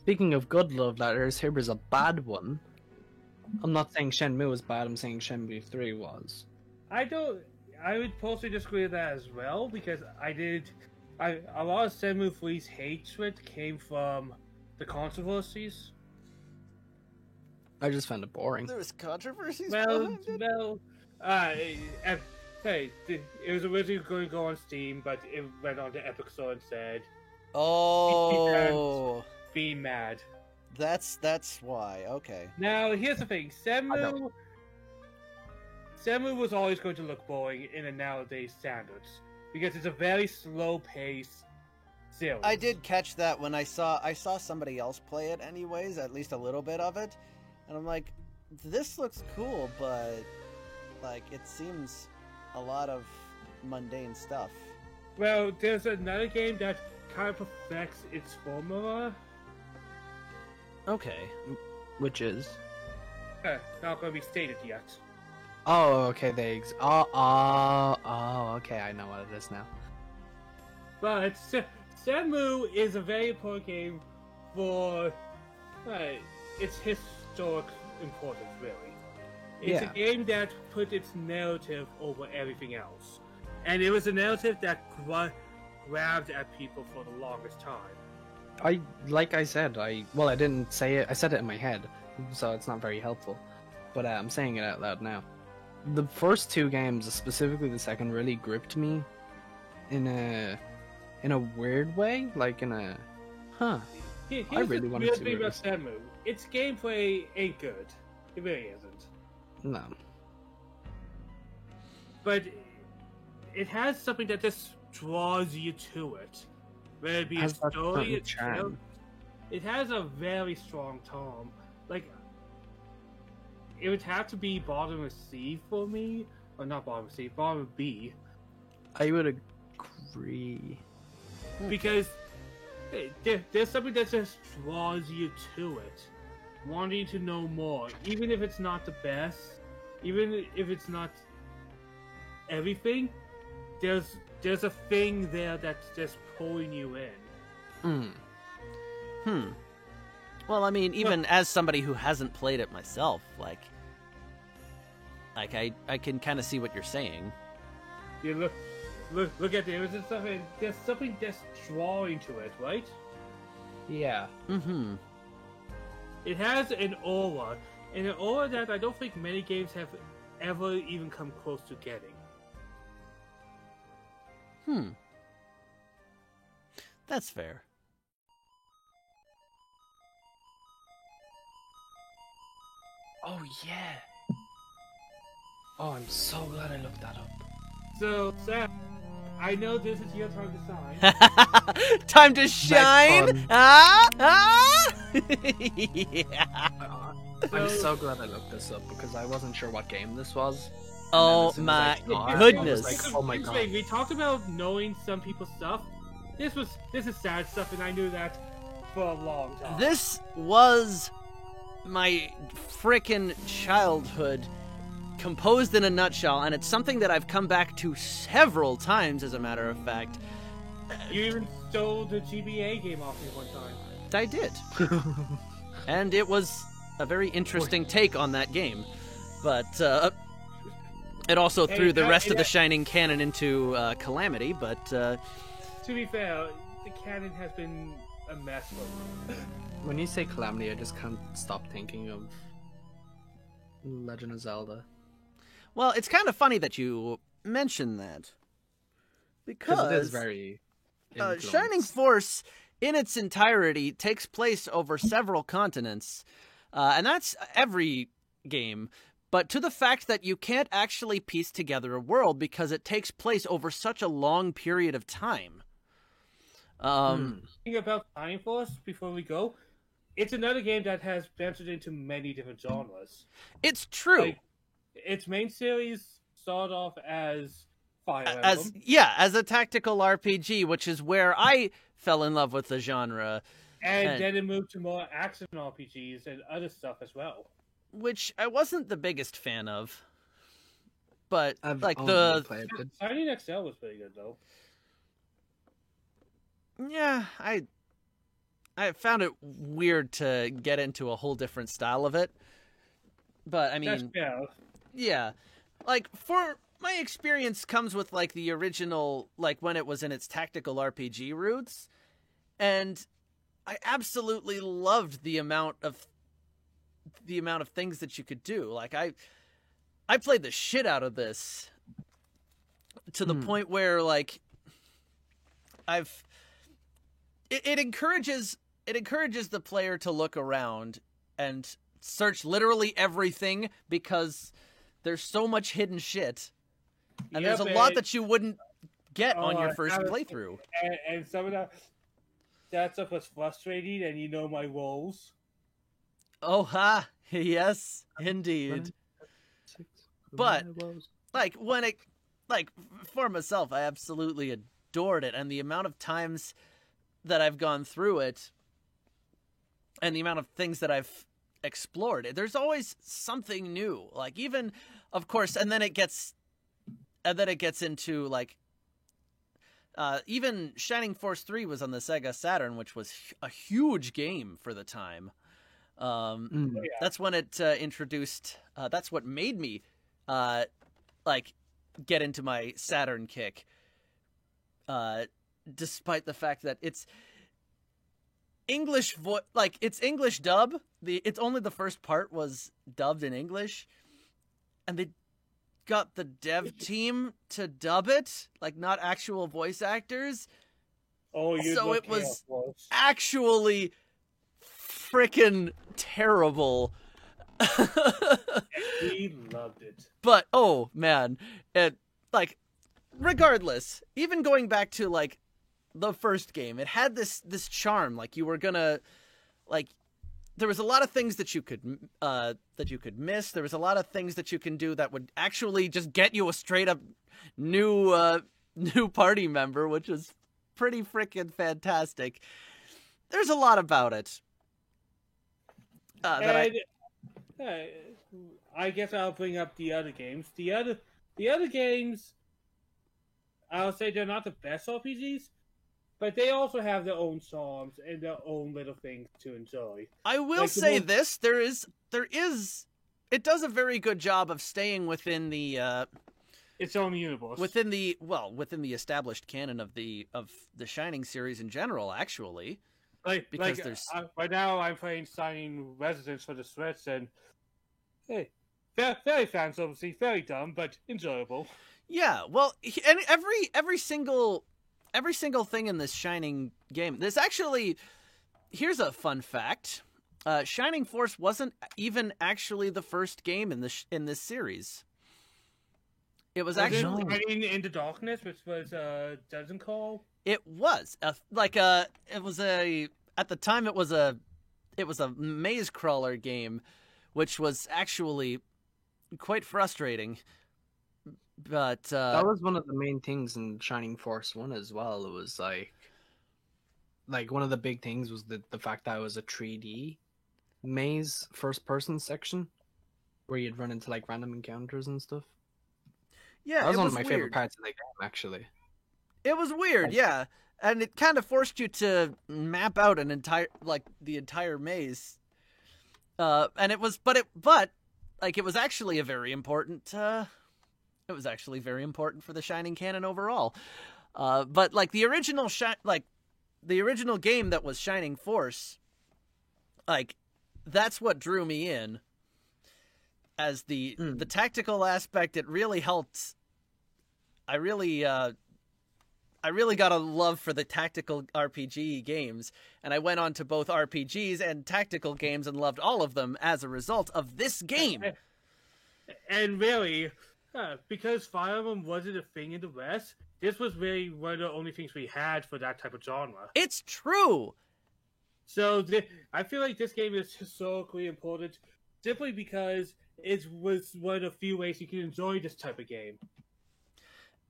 Speaking of good love letters, here was a bad one. I'm not saying Shenmue was bad, I'm saying Shenmue 3 was. I don't. I would personally disagree with that as well because a lot of Shenmue 3's hatred came from the controversies. I just found it boring. There was controversies Well, behind it? well, hey, it was originally going to go on Steam, but it went on to Epic Store instead. Oh, Be mad. that's why. Okay. Now, here's the thing: Shenmue was always going to look boring in a nowadays standards because it's a very slow pace series. I did catch that when I saw somebody else play it anyways, at least a little bit of it. And I'm like, this looks cool, but like it seems a lot of mundane stuff. Well, there's another game that kind of perfects its formula. Okay. Which is? Not going to be stated yet. Oh, okay, okay, I know what it is now. But Shenmue is a very important game for its historic importance, really. It's a game that put its narrative over everything else. And it was a narrative that grabbed at people for the longest time. I didn't say it, I said it in my head, so it's not very helpful. But I'm saying it out loud now. The first two games, specifically the second, really gripped me in a weird way, like in a Here's I really the wanted weird to thing really- about Shenmue. Its gameplay ain't good. It really isn't. no. But it has something that just draws you to it. Whether it be a Has that story, certain a tale, charm. it has a very strong tone. Like, it would have to be bottom of C for me. Or not bottom of C, bottom of B. I would agree. Because there's something that just draws you to it. Wanting to know more. Even if it's not the best, even if it's not everything, there's a thing there that's just pulling you in. Well, I mean, even as somebody who hasn't played it myself, like I can kind of see what you're saying. You look at the images and stuff, and there's something that's drawing to it, right? Yeah. Mm-hmm. It has an aura that I don't think many games have ever even come close to getting. That's fair. Oh yeah. Oh, I'm so glad I looked that up. So, Sam, I know this is your time to shine. Time to shine. fun. Yeah. I'm so glad I looked this up because I wasn't sure what game this was. Oh as soon as my I saw it, I was goodness. like, oh my Here's the god. thing, we talked about knowing some people's stuff. This is sad stuff, and I knew that for a long time. This was my frickin' childhood composed in a nutshell, and it's something that I've come back to several times, as a matter of fact. You even stole the GBA game off me one time. I did. And it was a very interesting take on that game. But it also threw the rest of the Shining canon into calamity, but... To be fair, the canon has been a mess for me. When you say Calamity, I just can't stop thinking of Legend of Zelda. Well, it's kind of funny that you mention that. Because it is very Shining influenced. Force, in its entirety, takes place over several continents. And that's every game. But to the fact that you can't actually piece together a world because it takes place over such a long period of time. Thinking about Shining Force before we go, it's another game that has ventured into many different genres. It's true. Like, its main series started off as Fire Emblem. As a tactical RPG, which is where I fell in love with the genre. And then it moved to more action RPGs and other stuff as well. Which I wasn't the biggest fan of. But, I've like, only played it. Shining XL was pretty good, though. Yeah, I I found it weird to get into a whole different style of it. But I mean, yeah, like for my experience comes with like the original, like when it was in its tactical RPG roots, and I absolutely loved the amount of things that you could do. Like I played the shit out of this to the point where like it encourages the player to look around and search literally everything, because there's so much hidden shit, and there's a lot that you wouldn't get on your first playthrough. And some of that stuff was frustrating, and you know my woes. Oh ha, yes, indeed. But like when it, like for myself, I absolutely adored it, and the amount of times that I've gone through it, and the amount of things that I've explored, there's always something new. Like even, of course, and then it gets into like even Shining Force 3 was on the Sega Saturn, which was a huge game for the time. That's when it introduced. That's what made me like get into my Saturn kick. Despite the fact that it's English it's English dub. It's only the first part was dubbed in English, and they got the dev team to dub it, like not actual voice actors. Oh, so it was actually freaking terrible. We loved it. But oh man, it like regardless, even going back to like the first game, it had this charm. Like you were gonna like. There was a lot of things that you could miss. There was a lot of things that you can do that would actually just get you a straight up new party member, which was pretty freaking fantastic. There's a lot about it. I guess I'll bring up the other games. The other games, I'll say they're not the best RPGs, but they also have their own charms and their own little things to enjoy. I will say this: there is, it does a very good job of staying within the its own universe, within the established canon of the Shining series in general. Actually, because there's right now I'm playing Shining Residence for the Switch, and hey, very fan servicey, very dumb, but enjoyable. Yeah, well, and every single thing in this Shining game. There's actually, here's a fun fact: Shining Force wasn't even actually the first game in this series. It was actually Into Darkness, which was Dungeon Call. It was at the time it was a maze crawler game, which was actually quite frustrating. But that was one of the main things in Shining Force 1 as well. It was like one of the big things was the fact that it was a 3D maze first person section where you'd run into like random encounters and stuff. Yeah, that was one of my favorite parts of the game, actually. It was weird, yeah. And it kind of forced you to map out the entire maze. And it was it was actually a very important it was actually very important for the Shining canon overall. But like the original game that was Shining Force, like that's what drew me in. As the tactical aspect, it really helped. I really got a love for the tactical RPG games, and I went on to both RPGs and tactical games and loved all of them as a result of this game. And really, because Fire Emblem wasn't a thing in the West, this was really one of the only things we had for that type of genre. It's true! So I feel like this game is historically important simply because it was one of the few ways you can enjoy this type of game.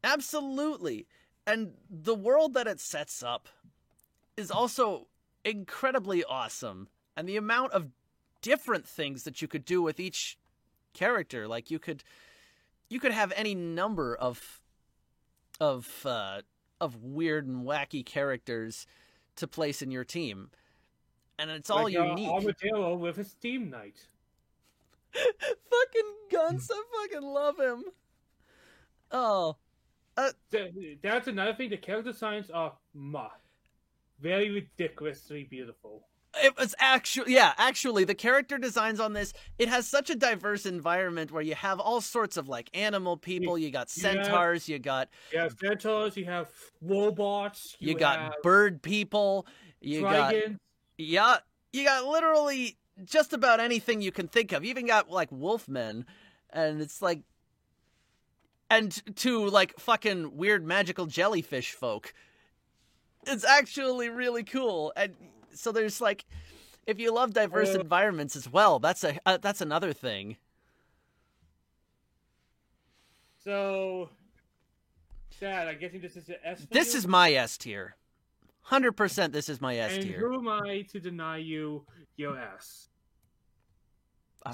Absolutely. And the world that it sets up is also incredibly awesome. And the amount of different things that you could do with each character, like you could have any number of weird and wacky characters to place in your team. and it's all unique. Armadillo with a Steam Knight. Fucking Gunz, I fucking love him. Oh. That's another thing. The character designs are very ridiculously beautiful. It was actually the character designs on this, it has such a diverse environment where you have all sorts of like animal people, you got centaurs, you got centaurs, you have robots, you got bird people, you dragons. You got literally just about anything you can think of. You even got like wolfmen, and it's like, and to like fucking weird magical jellyfish folk. It's actually really cool. And so there's like, if you love diverse environments as well, that's another thing. So, Sad, I'm guessing this is an S tier? This is my S tier. 100% this is my S tier. And who am I to deny you your S?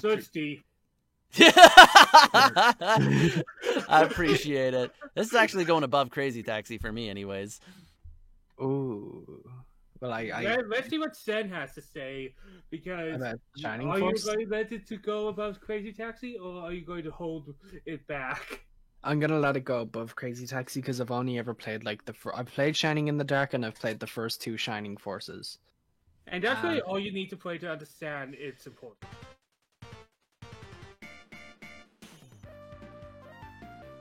So it's D. I appreciate it. This is actually going above Crazy Taxi for me anyways. Ooh. Well, let's see what Sen has to say, because Force? you going to let it to go above Crazy Taxi, or are you going to hold it back? I'm gonna let it go above Crazy Taxi because I've only ever played like I've played Shining in the Dark and I've played the first two Shining Forces. And that's really all you need to play to understand its importance.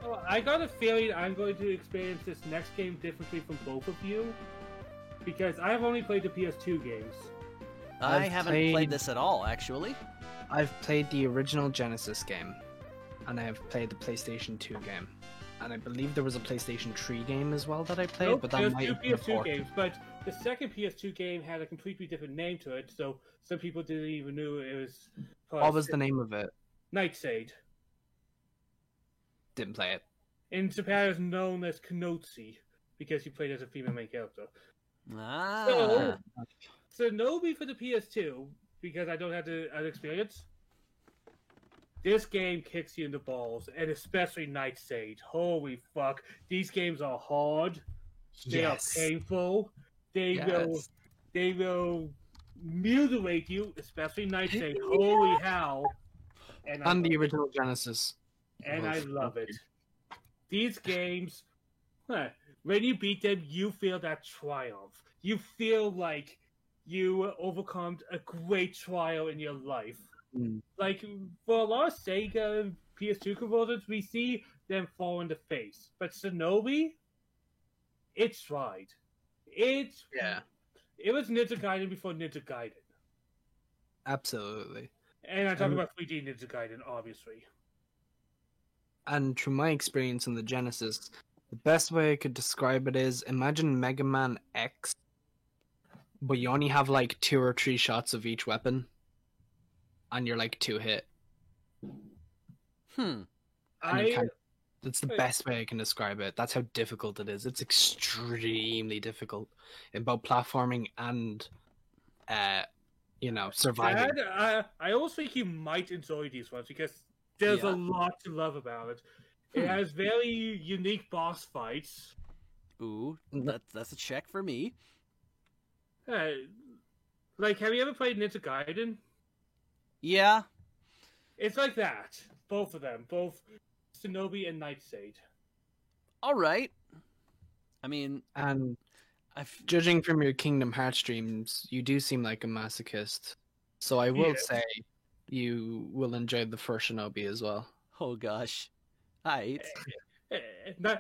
Well, I got a feeling I'm going to experience this next game differently from both of you, because I have only played the PS2 games. I haven't played this at all, actually. I've played the original Genesis game, and I have played the PlayStation 2 game. And I believe there was a PlayStation 3 game as well that I played, Nope, but that there's might two have been a PS2 port. games, but the second PS2 game had a completely different name to it, so some people didn't even know it was... What was the name of it? Nightshade. Didn't play it. In Japan, it's known as Kanotsi, because you played as a female main character. Ah. So Nobi for the PS2, because I don't have the experience. This game kicks you in the balls, and especially Nightshade. Holy fuck. These games are hard. They are painful. They will mutilate you, especially Nightshade. Holy hell. And the original Genesis. And I love it. These games, when you beat them, you feel that triumph. You feel like you overcome a great trial in your life. Like, for a lot of Sega PS2 converters, we see them fall in the face. But Shinobi, it tried. It was Ninja Gaiden before Ninja Gaiden. Absolutely. And I'm talking about 3D Ninja Gaiden, obviously. And through my experience in the Genesis, the best way I could describe it is, imagine Mega Man X, but you only have like 2 or 3 shots of each weapon, and you're like 2 hit. That's the best way I can describe it. That's how difficult it is. It's extremely difficult in both platforming and, surviving. Dad, I also think you might enjoy these ones, because there's a lot to love about it. It has very unique boss fights. Ooh, that's a check for me. Like, have you ever played Ninja Gaiden? Yeah. It's like that. Both of them. Both Shinobi and Nightshade. Alright. I mean... And judging from your Kingdom Hearts streams, you do seem like a masochist. So I will say you will enjoy the first Shinobi as well. Oh gosh. Height.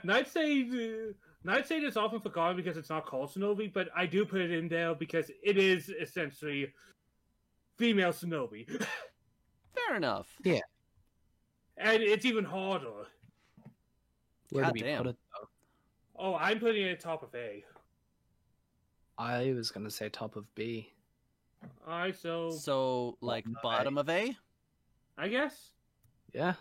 Nightshade is often forgotten because it's not called Shinobi, but I do put it in there because it is essentially female Shinobi. Fair enough. Yeah. And it's even harder. Where do we put it, though? Oh, I'm putting it top of A. I was going to say top of B. Alright, So, like, bottom of A? I guess? Yeah.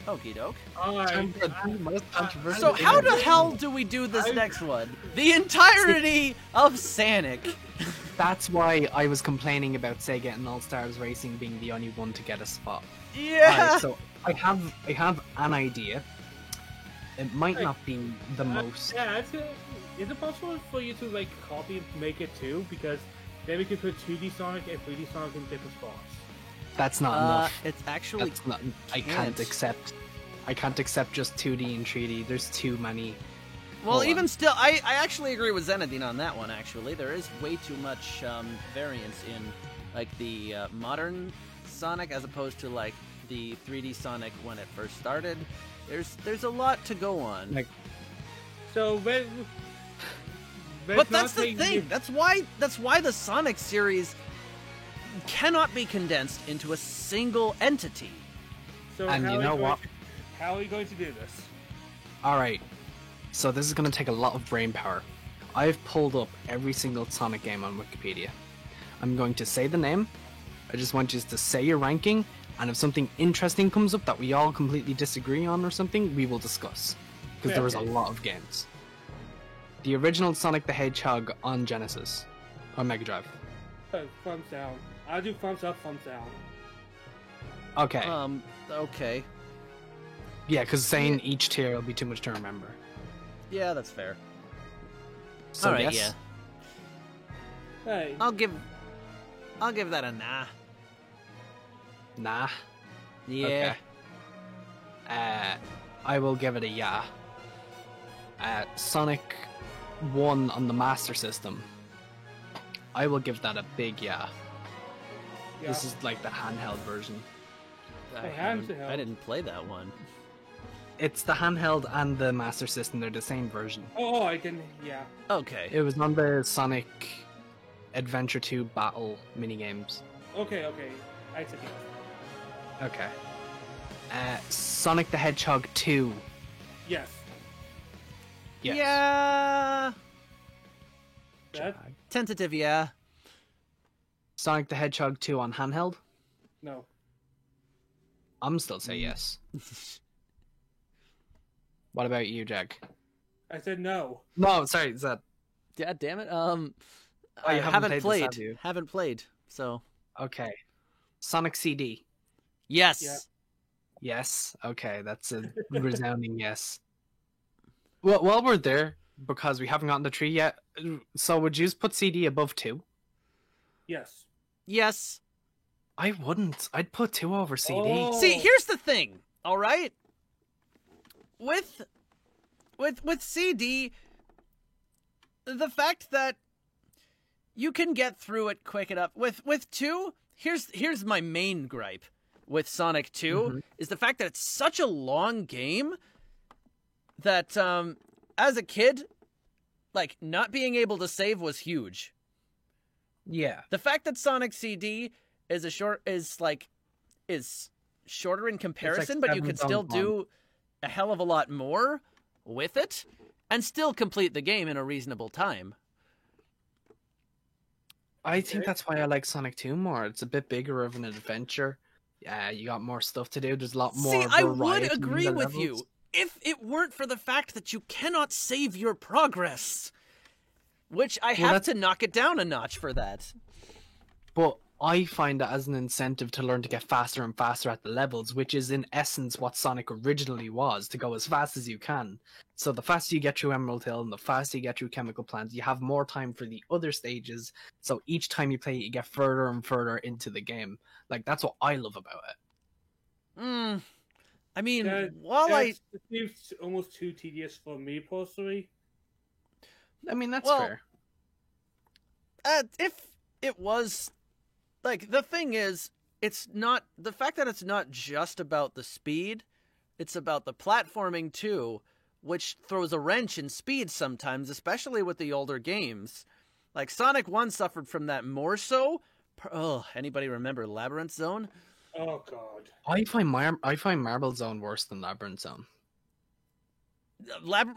Okie doke. Alright. Most controversial So how thing. the hell do we do this next one? The entirety of Sonic. That's why I was complaining about Sega and All Stars Racing being the only one to get a spot. Yeah. Alright, so I have an idea. It might not be the most. Yeah, is it possible for you to like copy and make it too? Because then we could put 2D Sonic and 3D Sonic in different spots. That's not enough. It's actually That's not. I can't. can't accept. I can't accept just 2D and 3D. There's too many. well. Hold Even on. still, I actually agree with Zenadine on that one. Actually, there is way too much variance in like the modern Sonic as opposed to like the 3D Sonic when it first started. There's a lot to go on. Like, So when but that's the thing. That's why the Sonic series cannot be condensed into a single entity. So And how you are know going what? How are we going to do this? all right. So this is gonna take a lot of brain power. I've pulled up every single Sonic game on Wikipedia. I'm going to say the name. I just want you to say your ranking, and if something interesting comes up that we all completely disagree on or something, we will discuss. Because there was a Okay. lot of games. The original Sonic the Hedgehog on Genesis, or Mega Drive. Thumbs down. I'll do thumbs up, thumbs down. Okay. Okay. Yeah, because saying each tier will be too much to remember. Yeah, that's fair. So All right, yes. Hey, I'll give that a nah. Nah. Yeah. Okay. I will give it a yeah. Sonic 1 on the Master System. I will give that a big yeah. yeah. This is like the handheld version. I didn't play that one. It's the handheld and the Master System. They're the same version. Oh, I can. Yeah. Okay. It was on the Sonic Adventure 2 Battle minigames. Okay. I take it. Okay. Sonic the Hedgehog 2. Yes. Yes. Yeah. That? Tentative, yeah. Sonic the Hedgehog 2 on handheld. No. I'm still say yes. What about you, Jag? I said no. No, sorry, is that Yeah, damn it. you haven't played this, have you? Haven't played. So okay? Sonic CD. yes. Yeah. Yes. Okay, that's a resounding yes. Well, while we're there, because we haven't gotten the tree yet, so would you put CD above 2? Yes. Yes. I wouldn't. I'd put 2 over CD. Oh. See, here's the thing. All right. With CD, the fact that you can get through it quick enough. With 2, here's my main gripe with Sonic 2 is the fact that it's such a long game that as a kid, like not being able to save was huge. Yeah. The fact that Sonic CD is shorter in comparison, but you could still do a hell of a lot more with it and still complete the game in a reasonable time. I think that's why I like Sonic 2 more. It's a bit bigger of an adventure. Yeah, you got more stuff to do. There's a lot more. See, I would variety in agree the with levels. you if it weren't for the fact that you cannot save your progress, which I have to knock it down a notch for that. But I find that as an incentive to learn to get faster and faster at the levels, which is in essence what Sonic originally was, to go as fast as you can. So the faster you get through Emerald Hill and the faster you get through Chemical Plant, you have more time for the other stages. So each time you play it, you get further and further into the game. Like, that's what I love about it. I mean, It seems almost too tedious for me personally. I mean, that's Well, fair. If it was, like, the thing is, it's not, the fact that it's not just about the speed, it's about the platforming too, which throws a wrench in speed sometimes, especially with the older games. Like, Sonic 1 suffered from that more so. Oh, anybody remember Labyrinth Zone? Oh god. I find Marble Zone worse than Labyrinth Zone.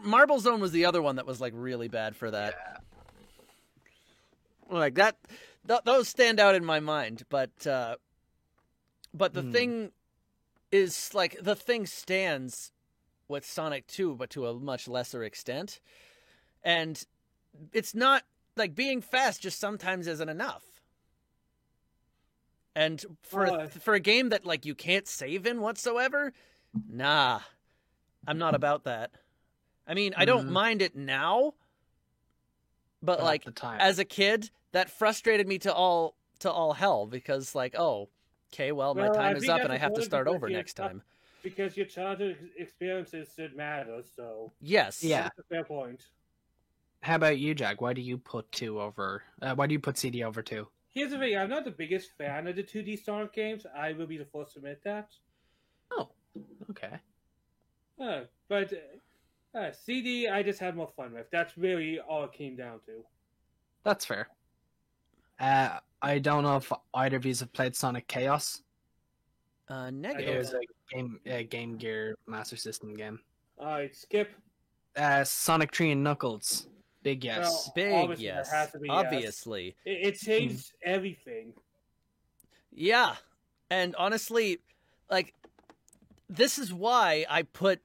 Marble Zone was the other one that was, like, really bad for that. Yeah. Like, those stand out in my mind, but the thing is like the thing stands with Sonic 2, but to a much lesser extent. And it's not like being fast just sometimes isn't enough. And for a game that like you can't save in whatsoever, nah, I'm not about that. I mean, I don't mind it now, but like as a kid, that frustrated me to all hell because like, oh, okay, well my time is up and I have to start over next time. Because your childhood experiences should matter, so yes, yeah, that's a fair point. How about you, Jack? Why do you put 2 over? Why do you put CD over 2? Here's the thing: I'm not the biggest fan of the 2D Sonic games. I will be the first to admit that. Oh, okay. But CD, I just had more fun with. That's really all it came down to. That's fair. I don't know if either of you have played Sonic Chaos. Negative. It was a Game Gear Master System game. Alright, skip. Sonic 3 and Knuckles. Big yes. Well, big yes. Obviously. Yes. It changed everything. Yeah. And honestly, like, this is why I put...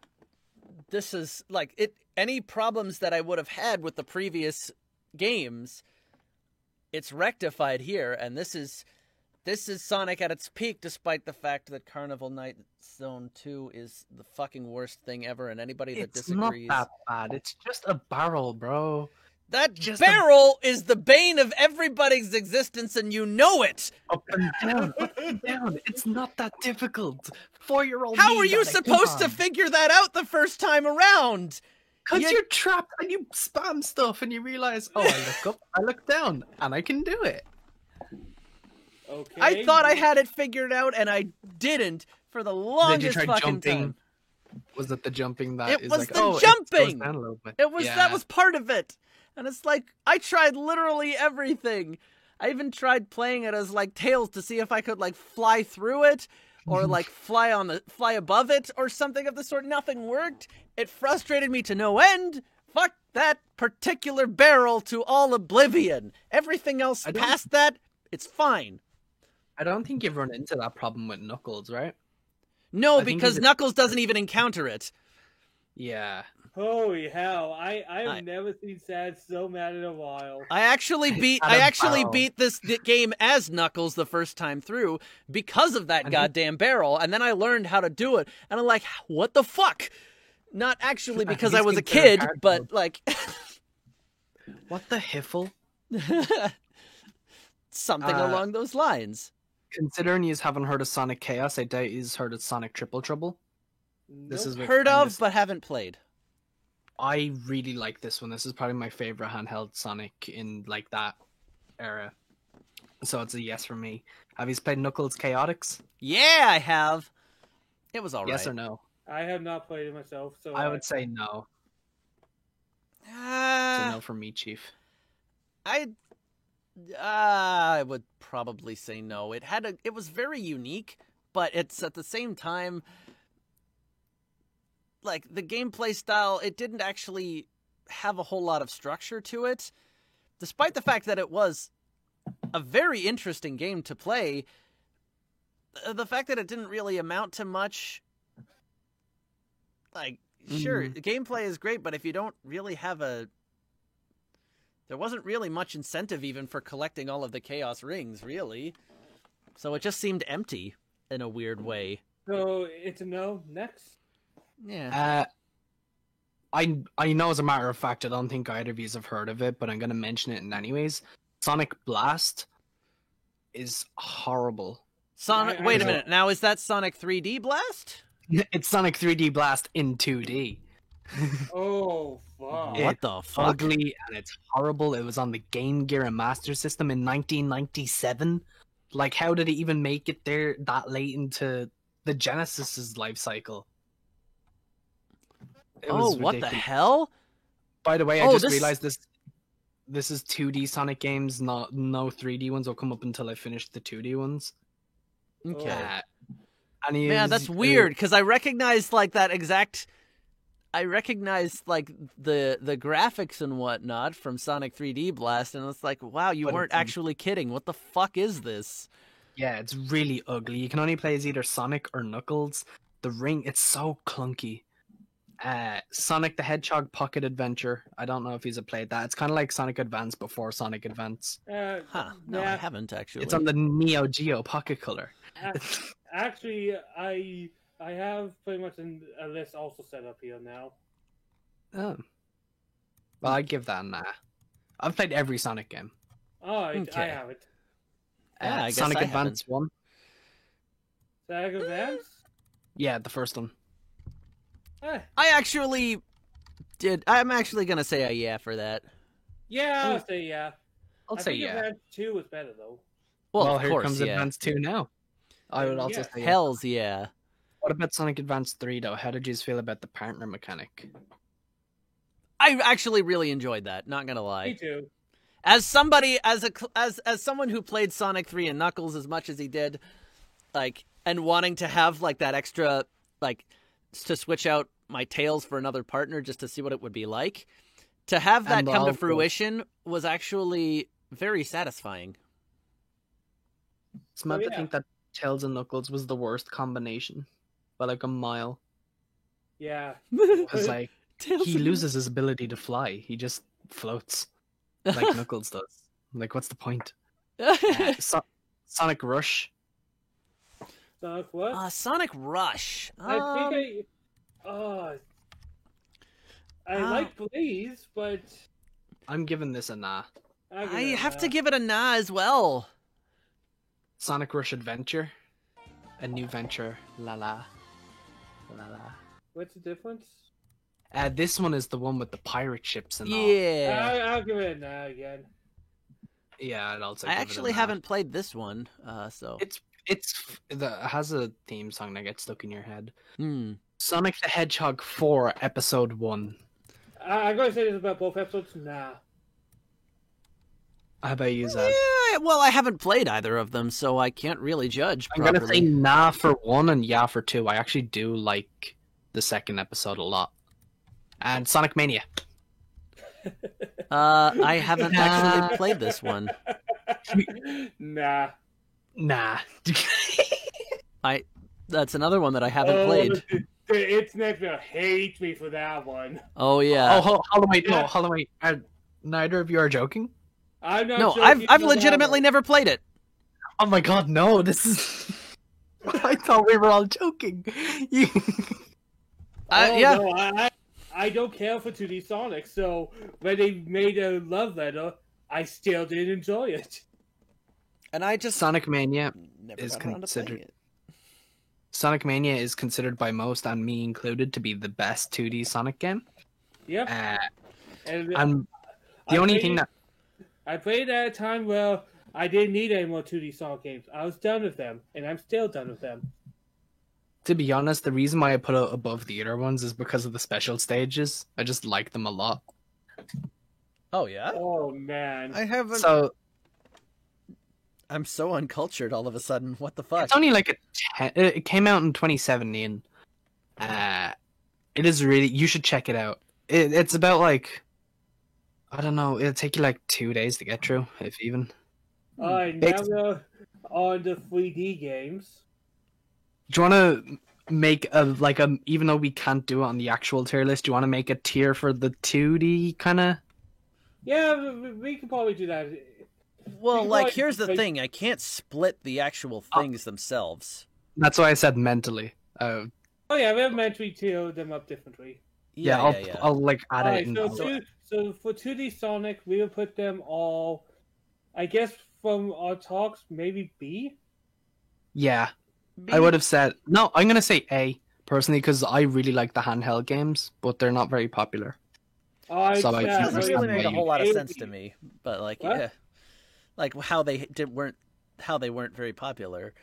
This is, like, any problems that I would have had with the previous games, it's rectified here, and this is Sonic at its peak, despite the fact that Carnival Night Zone 2 is the fucking worst thing ever, and anybody that disagrees... It's not that bad. It's just a barrel, bro. That barrel is the bane of everybody's existence, and you know it! Up and down, up and down. It's not that difficult. 4-year-old How are you supposed to figure that out the first time around? Because you're trapped, and you spam stuff, and you realize, oh, I look up, I look down, and I can do it. Okay. I thought I had it figured out, and I didn't for the longest fucking jumping? time. Was it the jumping that it is was like, the oh, jumping. It goes down a little bit. It was yeah. That was part of it, and it's like I tried literally everything. I even tried playing it as like Tails to see if I could like fly through it or like fly above it or something of the sort. Nothing worked. It frustrated me to no end. Fuck that particular barrel to all oblivion. Everything else past that, it's fine. I don't think you've run into that problem with Knuckles, right? No, because Knuckles doesn't even encounter it. Yeah. Holy hell! I've never seen Sad so mad in a while. I actually beat this game as Knuckles the first time through because of that goddamn barrel, and then I learned how to do it, and I'm like, what the fuck? Not actually because I was a kid, but like, what the hiffle? Something along those lines. Considering you haven't heard of Sonic Chaos, I doubt you've heard of Sonic Triple Trouble. Nope. This is heard of, but haven't played. I really like this one. This is probably my favorite handheld Sonic in like that era. So it's a yes from me. Have you played Knuckles Chaotix? Yeah, I have. It was alright. Yes or no? I have not played it myself, so I would say no. It's a no from me, Chief. I would probably say no. It was very unique, but it's at the same time, like the gameplay style, it didn't actually have a whole lot of structure to it, despite the fact that it was a very interesting game to play. The fact that it didn't really amount to much, like, sure, the gameplay is great, but if you don't really have there wasn't really much incentive even for collecting all of the Chaos Rings, really. So it just seemed empty in a weird way. So it's a no. Next. Yeah. I know as a matter of fact, I don't think either of you have heard of it, but I'm going to mention it in anyways. Sonic Blast is horrible. Wait a minute. Now, is that Sonic 3D Blast? It's Sonic 3D Blast in 2D. Oh, fuck. What the fuck? Ugly and it's horrible. It was on the Game Gear and Master System in 1997. Like, how did it even make it there that late into the Genesis's life cycle? What the hell? By the way, I just realized this is 2D Sonic games, no 3D ones will come up until I finish the 2D ones. Okay. Man, that's weird, because I recognize like that exact... I recognize like the graphics and whatnot from Sonic 3D Blast, and it's like, wow, you weren't actually kidding. What the fuck is this? Yeah, it's really ugly. You can only play as either Sonic or Knuckles. The ring, it's so clunky. Sonic the Hedgehog Pocket Adventure. I don't know if he's played that. It's kind of like Sonic Advance before Sonic Advance. Huh? No, I haven't actually. It's on the Neo Geo Pocket Color. Actually, I have pretty much a list also set up here now. Oh. Well, I'd give that a nah. I've played every Sonic game. Oh, Okay. I have it. Yeah, I guess Sonic I Advance 1. Sonic Advance? Yeah, the first one. Eh. I actually did. I'm actually gonna say a yeah for that. Yeah, I'll say yeah. I'll I say think yeah. Advance 2 was better, though. Well, of here course, comes yeah. Advance 2 now. I would also Yeah. say yeah. Hells yeah. What about Sonic Advance 3, though? How did you feel about the partner mechanic? I actually really enjoyed that. Not gonna lie. Me too. As somebody, as someone who played Sonic 3 and Knuckles as much as he did, like, and wanting to have like that extra, like, to switch out my Tails for another partner just to see what it would be like, to have that And come to also- fruition was actually very satisfying. It's mad Oh, to yeah. think that Tails and Knuckles was the worst combination by like a mile. Yeah. Because like Tails he and- loses his ability to fly. He just floats like Knuckles does. Like, what's the point? Sonic Rush. Sonic what? Sonic Rush. I think I like Blaze, but I'm giving this a nah. I have to give it a nah as well. Sonic Rush Adventure. A new venture. La la. La la. What's the difference? This one is the one with the pirate ships and all. Yeah. I'll give it a nah again. Yeah, I'd also I give it a actually nah. haven't played this one, so. It has a theme song that gets stuck in your head. Hmm. Sonic the Hedgehog 4 Episode 1. I'm going to say this about both episodes. Nah. How about you, Zad? Yeah, well, I haven't played either of them, so I can't really judge I'm properly. gonna say nah for 1 and yeah for 2. I actually do like the second episode a lot. And Sonic Mania. I haven't actually played this one. Nah. Nah. That's another one that I haven't played. The internet will hate me for that one. Oh yeah. Hollow Knight, no, Hollow Knight. Neither of you are joking? I'm not No, joking I've about legitimately that never played it. Oh my god, no, this is... I thought we were all joking. You... one. Yeah. No, I don't care for 2D Sonic, so when they made a love letter, I still didn't enjoy it. And I just Sonic Mania never is got around to playing considered- it. Sonic Mania is considered by most, and me included, to be the best 2D Sonic game. Yep. And I the only played thing it- that... I played at a time where I didn't need any more 2D Sonic games. I was done with them, and I'm still done with them. To be honest, the reason why I put it above the other ones is because of the special stages. I just like them a lot. Oh yeah. Oh man. I haven't. So I'm so uncultured all of a sudden. What the fuck? it's only like it came out in 2017. It is really... You should check it out. It's about like... I don't know. It'll take you like 2 days to get through, if even. Alright, now we're on the 3D games. Do you want to make even though we can't do it on the actual tier list, do you want to make a tier for the 2D kind of? Yeah, we can probably do that. Well, Because, like, like, here's the like- thing. I can't split the actual things themselves. That's why I said mentally. Oh yeah, we're meant to tier them up differently. Yeah, I'll like add it in. So for 2D Sonic, we will put them all, I guess from our talks, maybe B? Yeah, I would have said no. I'm gonna say A personally because I really like the handheld games, but they're not very popular. Alright, So, like, yeah, you Doesn't understand really why make a you- whole lot of A, sense B. to me. But like, What? yeah, like how they weren't very popular.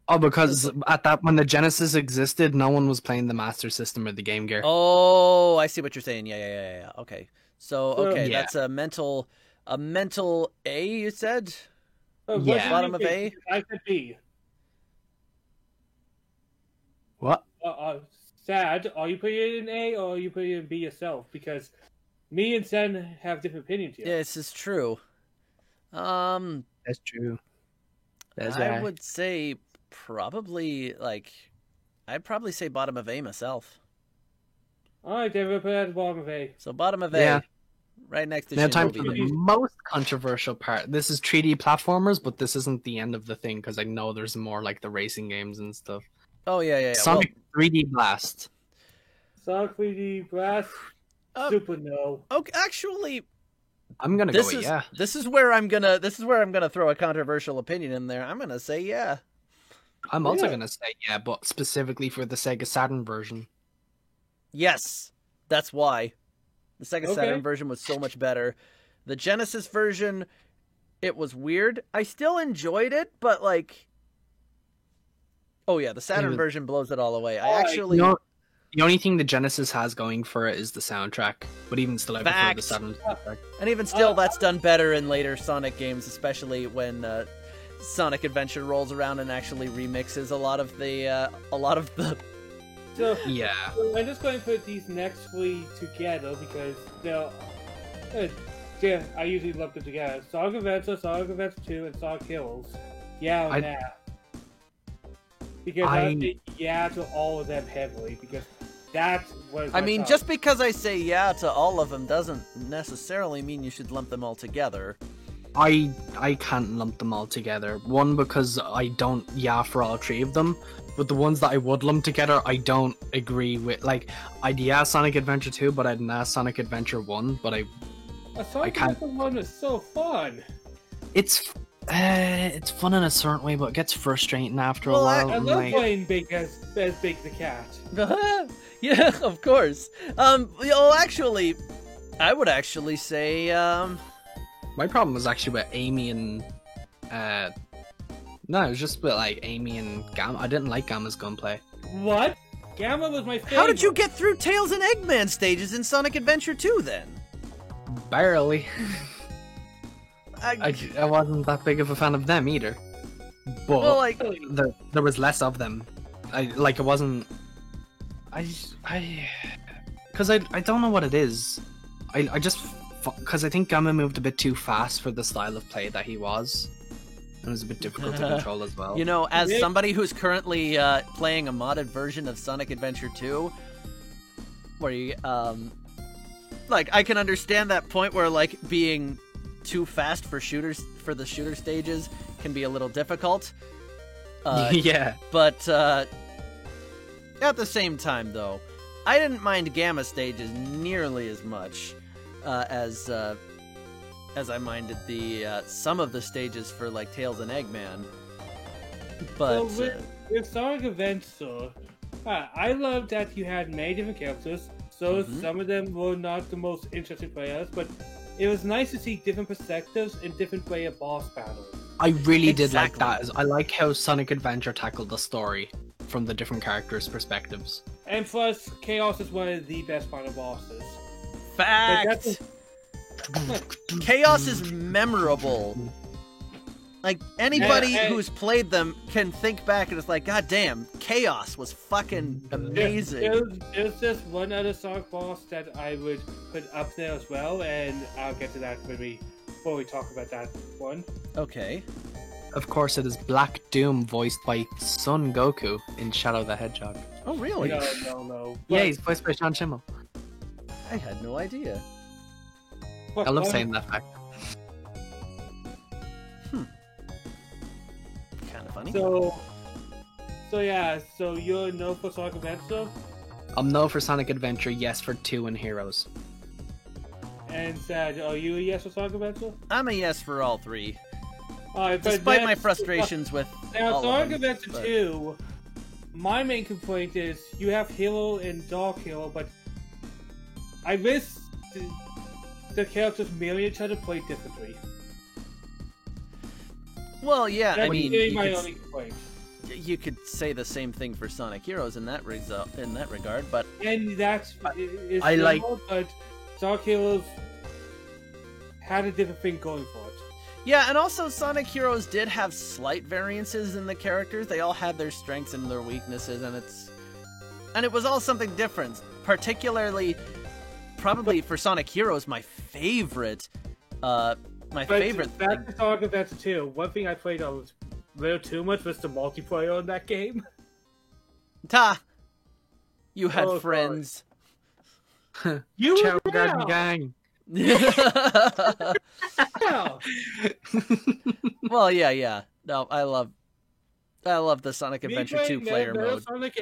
Oh, because at that when the Genesis existed, no one was playing the Master System or the Game Gear. Oh, I see what you're saying. Yeah. Okay. So okay, Yeah. that's a mental A. You said. What Yeah. do you Bottom of think? A? I said B. What? Sad, are you putting it in A or are you putting it in B yourself? Because me and Sen have different opinions here. Yeah, this is true. That's true. That's I right. would say probably I'd probably say bottom of A myself. Alright, then we'll put it at the bottom of A. So bottom of A, Yeah. right next to Now time for Shinobi. the most controversial part. This is 3D platformers, but this isn't the end of the thing because I know there's more like the racing games and stuff. Oh yeah. Sonic 3D Blast. Sonic 3D Blast, super no. Okay, actually, I'm gonna go with yeah. This is where I'm gonna throw a controversial opinion in there. I'm gonna say yeah. I'm also gonna say yeah, but specifically for the Sega Saturn version. Yes, that's why. The Sega Okay. Saturn version was so much better. The Genesis version, it was weird. I still enjoyed it, but like, oh yeah, the Saturn was- version blows it all away. I Oh, actually, You know, the only thing the Genesis has going for it is the soundtrack, but even still, I prefer Fact. the Saturn soundtrack. and even still, that's done better in later Sonic games, especially when Sonic Adventure rolls around and actually remixes a lot of the So, Yeah, I'm just going to put these next three together because I usually lump them together. Sonic Adventure, Sonic Adventure 2, and Sonic Heroes. Yeah or I- nah? Because I say yeah to all of them heavily because that's what. I mean, just because I say yeah to all of them doesn't necessarily mean you should lump them all together. I can't lump them all together. One, because I don't yeah for all three of them, but the ones that I would lump together, I don't agree with. Like, I'd yeah Sonic Adventure 2, but I'd nah Sonic Adventure 1, but Sonic can't- Adventure 1 is so fun. it's fun in a certain way, but it gets frustrating after Well, a while. I and, love like, playing Big as Big the Cat. Yeah, of course. Well, actually, I would actually say, my problem was actually with Amy and no, it was just with like Amy and Gamma. I didn't like Gamma's gunplay. What? Gamma was my favorite. how did you get through Tails and Eggman stages in Sonic Adventure 2 then? Barely. I wasn't that big of a fan of them either. But well, like, there was less of them. It wasn't. Because I don't know what it is. I just because I think Gamma moved a bit too fast for the style of play that he was. It was a bit difficult to control as well. you know, as Yeah. somebody who's currently playing a modded version of Sonic Adventure 2, where you, like, I can understand that point where, like, being too fast for the shooter stages can be a little difficult. yeah. But at the same time, though, I didn't mind Gamma stages nearly as much as I minded the some of the stages for like Tails and Eggman. But So with Sonic Adventure, I love that you had many different characters. So Mhm. some of them were not the most interesting players, but it was nice to see different perspectives and different way of boss battles. I really did like Exactly. that. I like how Sonic Adventure tackled the story from the different characters' perspectives. And plus, Chaos is one of the best final bosses. fact, Chaos is memorable. Like anybody And- who's played them can think back and it's like, God damn, Chaos was fucking amazing. There's just one other Sonic boss that I would put up there as well, and I'll get to that before we talk about that one. Okay. Of course, it is Black Doom, voiced by Son Goku in Shadow the Hedgehog. Oh, really? No. Yeah, he's voiced by Sean Schimmel. I had no idea. I love saying that fact. Kind of funny. So yeah, so you're no for Sonic Adventure, I'm no for Sonic Adventure, yes for 2 and Heroes. and Sad, are you a yes for Sonic Adventure? I'm a yes for all three. Alright, but Despite my next- frustrations with Now, all Sonic of them, Adventure but- 2, my main complaint is you have Hero and Dark Hero, but I wish the characters mirror each other play differently. Well, yeah, That's I mean, really my only complaint. you could say the same thing for Sonic Heroes in that regard, but And that's is I like- similar, but Dark Heroes had a different thing going for it. yeah, and also Sonic Heroes did have slight variances in the characters. They all had their strengths and their weaknesses, and it was all something different. Particularly, probably for Sonic Heroes, my favorite But thing. back to Sonic Adventure 2, one thing I played on was little too much was the multiplayer in that game. Ta! You had Oh, friends. You Chow were Garden there. Gang. Yeah. Well, yeah. No, I love the Sonic Me Adventure playing 2 player Metal mode. Sonic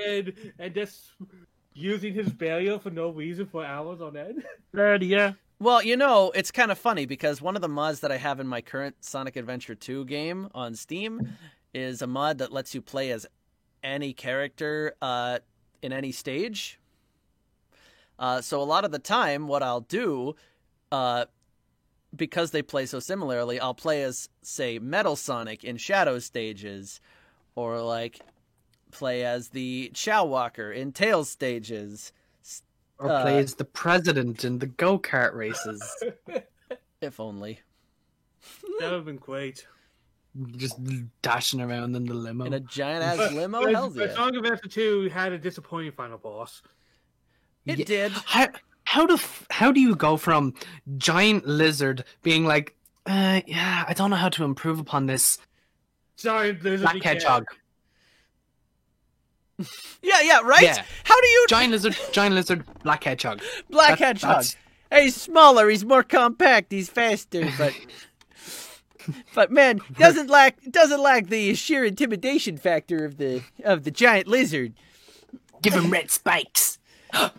and just using his barrier for no reason for hours on end. Yeah. Well, it's kind of funny because one of the mods that I have in my current Sonic Adventure 2 game on Steam is a mod that lets you play as any character in any stage. So a lot of the time, what I'll do, because they play so similarly, I'll play as, say, Metal Sonic in Shadow stages, or like play as the Chow Walker in Tails stages. Or play as the president in the go-kart races. If only. That would have been great. Just dashing around in the limo. In a giant-ass limo? Hells yeah. Sonic Adventure 2 had a disappointing final boss. It did. How do you go from giant lizard being like, yeah, I don't know how to improve upon this Giant lizard black hedgehog. Yeah, right? Yeah. How do you... Giant lizard, black hedgehog. Black That- hedgehog. that's- He's smaller, he's more compact, he's faster, but man, doesn't lack the sheer intimidation factor of the giant lizard. Give him red spikes.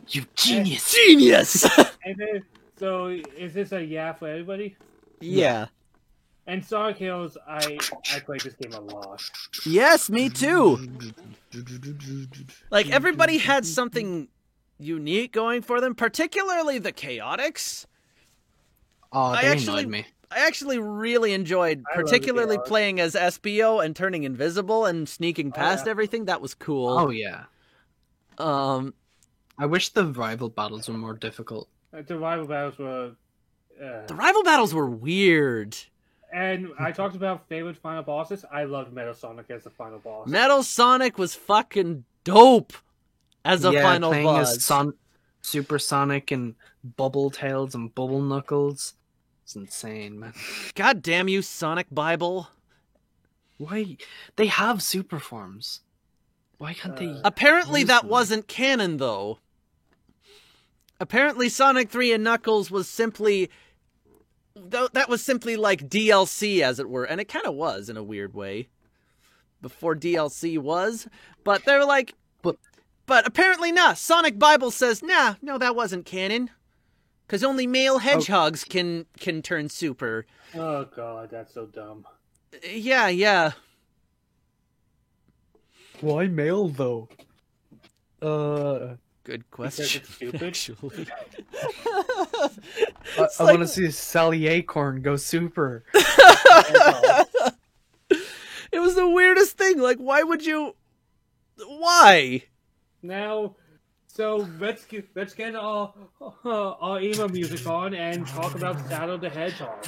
You genius. Genius. And then, so is this a yeah for everybody? Yeah. And Sonic Heroes, I played this game a lot. Yes, me too. Like everybody had something unique going for them, particularly the Chaotix. Oh, I they actually- annoyed me. I actually really enjoyed I love the particularly Chaotix. playing as Espio and turning invisible and sneaking past yeah. everything. That was cool. Oh yeah. I wish the rival battles were more difficult. The rival battles were... The rival battles were weird. And I talked about favorite final bosses. I loved Metal Sonic as the final boss. Metal Sonic was fucking dope as a final playing boss. as Super Sonic and Bubble Tails and Bubble Knuckles. It's insane, man. God damn you, Sonic Bible. Why? They have super forms. Why can't they? Apparently that Listen. wasn't canon, though. Apparently Sonic 3 and Knuckles was simply... That was simply like DLC, as it were. And it kind of was, in a weird way. Before DLC was. But they're like... But apparently not. Sonic Bible says, no, that wasn't canon. Because only male hedgehogs can turn super. Oh god, that's so dumb. Yeah. Why male though? Good Because question. it's stupid. Actually. I want to see Sally Acorn go super. It was the weirdest thing. Like, why would you... Why? Now, so let's get our emo music on and talk about Shadow the Hedgehog.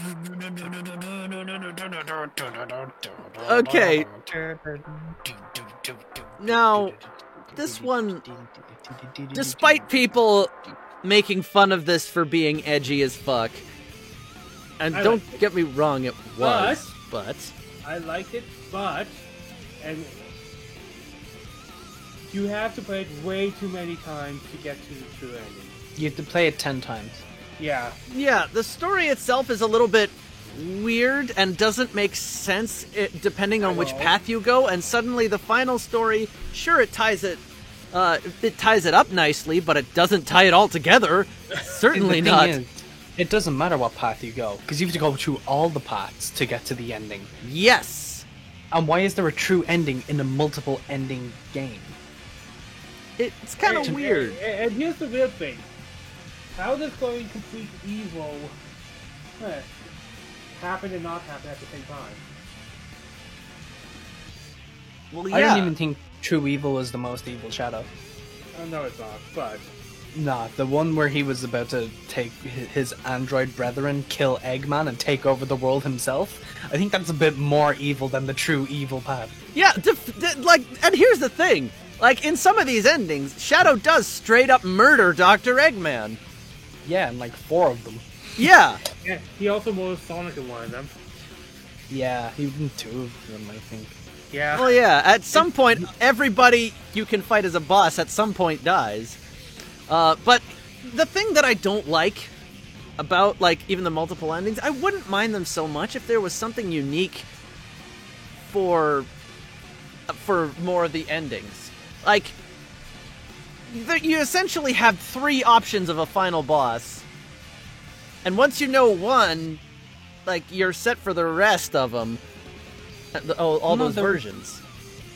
Okay. Now, this one, despite people making fun of this for being edgy as fuck, and I don't liked it. get me wrong, it was, but... I liked it, but and you have to play it way too many times to get to the true ending. You have to play it 10 times. Yeah, Yeah, the story itself is a little bit weird and doesn't make sense depending on which Hello. path you go, and suddenly the final story, sure, it ties it up nicely, but it doesn't tie it all together. Certainly And the not. thing is, it doesn't matter what path you go, because you have to go through all the paths to get to the ending. Yes. And why is there a true ending in a multiple ending game? It's kind of And- weird. And here's the weird thing: how does going complete evil happen and not happen at the same time? Well, I yeah. don't even think True Evil was the most evil Shadow. No, it's not. But Nah, the one where he was about to take his android brethren, kill Eggman, and take over the world himself. I think that's a bit more evil than the true evil path. Yeah, like, and here's the thing. Like, in some of these endings, Shadow does straight up murder Dr. Eggman. Yeah, and like 4 of them. Yeah. yeah, he also murders Sonic in one of them. Yeah, even 2 of them, I think. Yeah. Well, yeah, at some point, everybody you can fight as a boss at some point dies. But the thing that I don't like about, like, even the multiple endings, I wouldn't mind them so much if there was something unique for more of the endings. Like, you essentially have 3 options of a final boss, and once you know one, like, you're set for the rest of them. All those versions.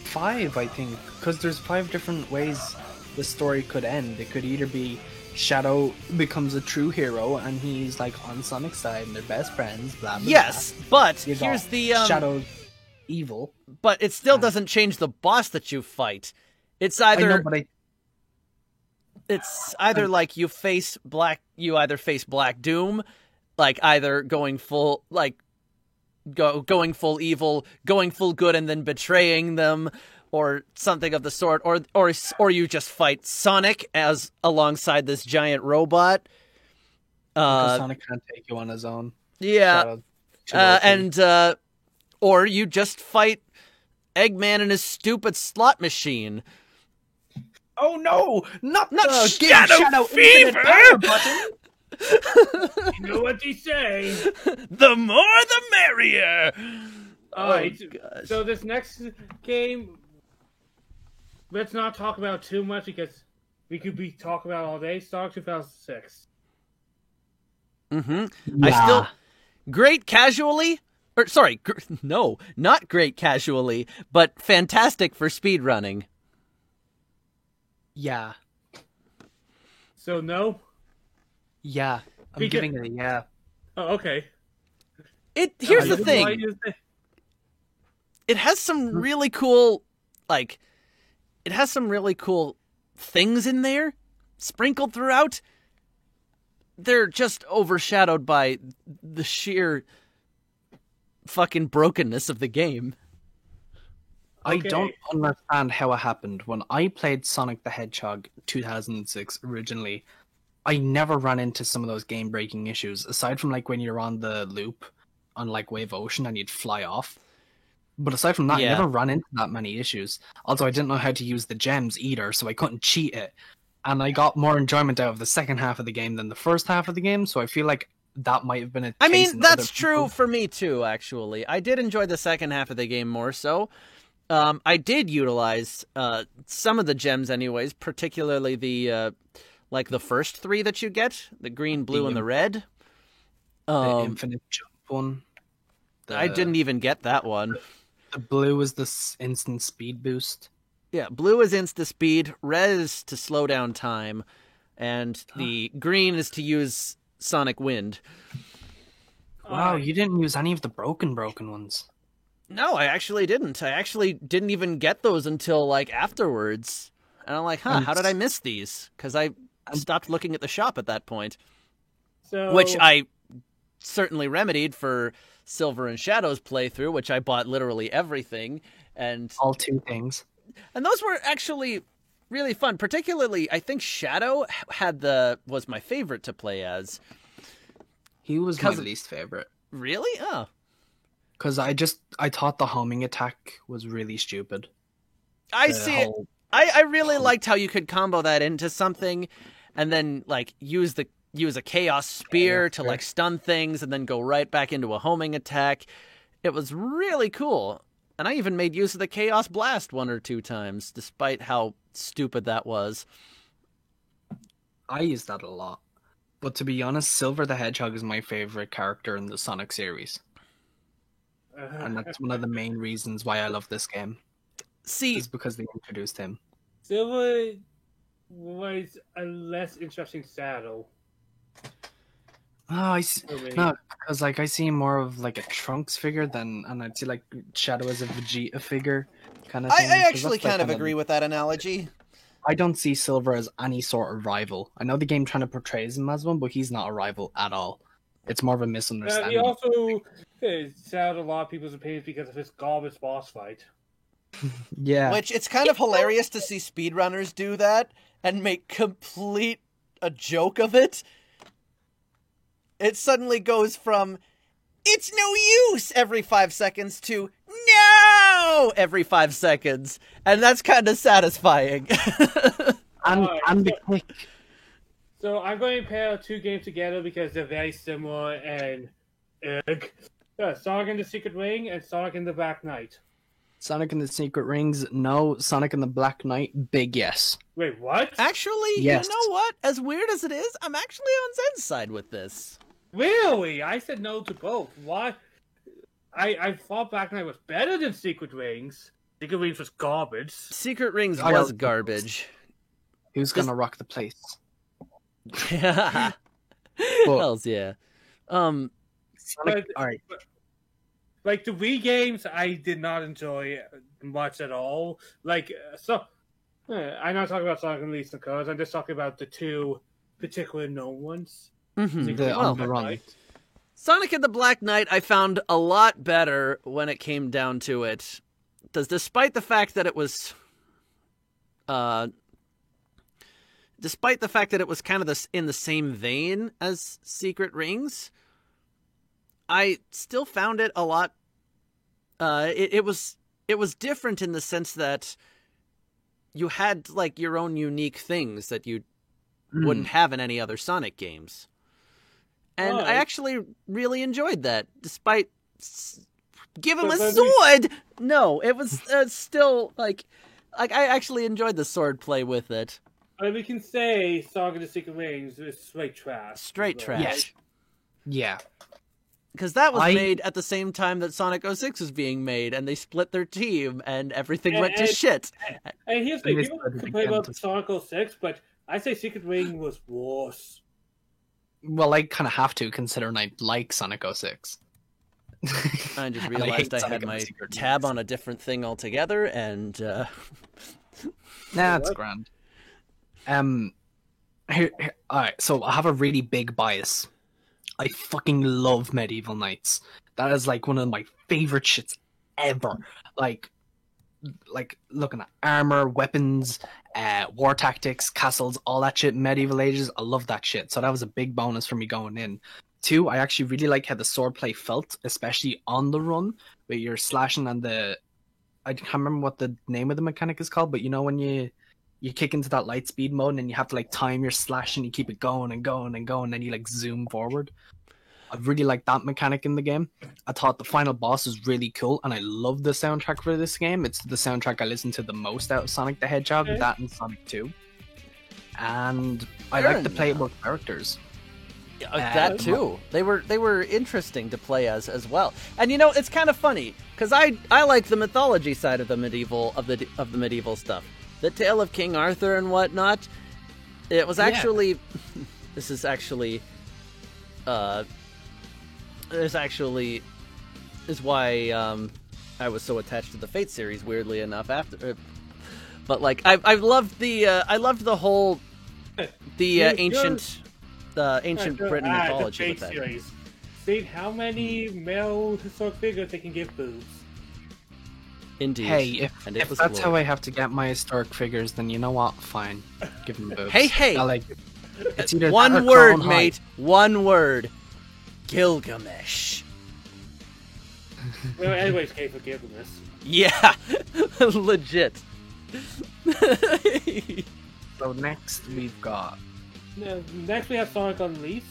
5, I think, because there's 5 different ways the story could end. It could either be Shadow becomes a true hero and he's like on Sonic's side and they're best friends, blah blah. Yes, but You here's got the Shadow's evil. But it still doesn't change the boss that you fight. It's either I know, but it's either like you either face Black Doom, like either going full going full evil, going full good, and then betraying them, or something of the sort, or you just fight Sonic as alongside this giant robot. because Sonic can't take you on his own. Yeah, or you just fight Eggman and his stupid slot machine. Oh no! Not Shadow Fever! Fever! Button. You know what they say. The more the merrier. Alright, gosh. so this next game, let's not talk about too much because we could be talking about all day. Sonic 2006. Mm-hmm. I still great casually. Or sorry, no, not great casually, but fantastic for speedrunning. Yeah. So no? Yeah. I'm giving it a yeah. Oh, okay. Here's the thing. It has some really cool, like, it has some really cool things in there, sprinkled throughout. They're just overshadowed by the sheer fucking brokenness of the game. I don't understand how it happened. When I played Sonic the Hedgehog 2006 originally, I never ran into some of those game-breaking issues, aside from like when you're on the loop on like Wave Ocean and you'd fly off. But aside from that, I never ran into that many issues. Also, I didn't know how to use the gems either, so I couldn't cheat it. And I got more enjoyment out of the second half of the game than the first half of the game, so I feel like that might have been a case in that's other true people. for me too, actually. I did enjoy the second half of the game more so. I did utilize some of the gems anyways, particularly the like the first 3 that you get, the green, blue, and the red. The infinite jump one. I didn't even get that one. The blue is the instant speed boost. Yeah, blue is insta speed, red is to slow down time, and the green is to use Sonic Wind. Wow, you didn't use any of the broken ones. No, I actually didn't. I actually didn't even get those until, like, afterwards. And I'm like, how did I miss these? Because I stopped looking at the shop at that point. So... Which I certainly remedied for Silver and Shadow's playthrough, which I bought literally everything. And all 2 things. And those were actually really fun. Particularly, I think Shadow was my favorite to play as. He was my least favorite. Really? Oh. Because I thought the homing attack was really stupid. I see it. I really liked how you could combo that into something and then like use a chaos spear to like stun things and then go right back into a homing attack. It was really cool. And I even made use of the Chaos Blast 1 or 2 times, despite how stupid that was. I used that a lot. But to be honest, Silver the Hedgehog is my favorite character in the Sonic series. And that's one of the main reasons why I love this game. See, is because they introduced him. Silver was a less interesting saddle. Oh, I see. No, because like I see more of like a Trunks figure and I'd see like Shadow as a Vegeta figure kind of thing. I actually kind of agree with that analogy. I don't see Silver as any sort of rival. I know the game trying to portray him as one, but he's not a rival at all. It's more of a misunderstanding. He also soured a lot of people's opinions because of his garbage boss fight. Yeah. Which, it's kind of hilarious to see speedrunners do that and make complete a joke of it. It suddenly goes from, it's no use every 5 seconds to, no every 5 seconds, and that's kind of satisfying. And the kick. So I'm going to pair 2 games together because they're very similar, and Sonic and the Secret Ring and Sonic and the Black Knight. Sonic and the Secret Rings, no. Sonic and the Black Knight, big yes. Wait, what? Actually, Yes. You know what? As weird as it is, I'm actually on Zen's side with this. Really? I said no to both. Why? I thought Black Knight was better than Secret Rings. Secret Rings was garbage. Secret Rings I was don't- garbage. Who's gonna rock the place? Hells yeah. Sonic, But- alright. Like the Wii games, I did not enjoy much at all. Like I'm not talking about Sonic and Least and Colors. I'm just talking about the 2 particular known ones. Mhm. Secret The Rings on and the Black run. Knight. Sonic and the Black Knight I found a lot better when it came down to it. Because despite the fact that it was kind of in the same vein as Secret Rings, I still found it a lot. It was different in the sense that you had like your own unique things that you wouldn't have in any other Sonic games, and I actually really enjoyed that. Despite give him a sword, no, it was still like I actually enjoyed the sword play with it. I mean, we can say Sonic and the Secret Rings is straight trash. Straight Right? trash. Yes. Yeah. Because that was I- made at the same time that Sonic 06 was being made, and they split their team, and everything went to And- shit. And here's the thing, It is people better complain again about to- Sonic 06, but I say Secret Ring was worse. Well, I kind of have to, considering I like Sonic 06. I just And I realized hate I, Sonic had and the my Secret tab Rings. on a different thing altogether, and Nah, it's What? grand. Alright, so I have a really big bias. I fucking love Medieval Knights. That is like one of my favorite shits ever. Like looking at armor, weapons, war tactics, castles, all that shit, medieval ages. I love that shit. So that was a big bonus for me going in. 2, I actually really like how the swordplay felt, especially on the run, where you're slashing and I can't remember what the name of the mechanic is called, but you know when you kick into that light speed mode and you have to like time your slash and you keep it going and going and going, and then you like zoom forward. I really like that mechanic in the game. I thought the final boss was really cool, and I love the soundtrack for this game. It's the soundtrack I listen to the most out of Sonic the Hedgehog, Okay. that and Sonic 2. And I Fair like the enough. playable characters. that too. They were interesting to play as well. And you know, it's kind of funny because I like the mythology side of the medieval medieval stuff, the tale of King Arthur and whatnot. It was actually, this is why I was so attached to the Fate series. Weirdly enough, after, but like I loved the whole ancient Britain mythology the with Fate that. series. See how many male historic figures they can give boobs. Indeed. Hey, And it if was that's how I glorious. have to get my historic figures, then you know what? Fine. Give them boobs. Hey. I like it. It's either that or One word, Crown mate. One word. Gilgamesh. Well, anyways, Kate, forgive this. Yeah. Legit. High. So next we've got Next we have Sonic Unleashed.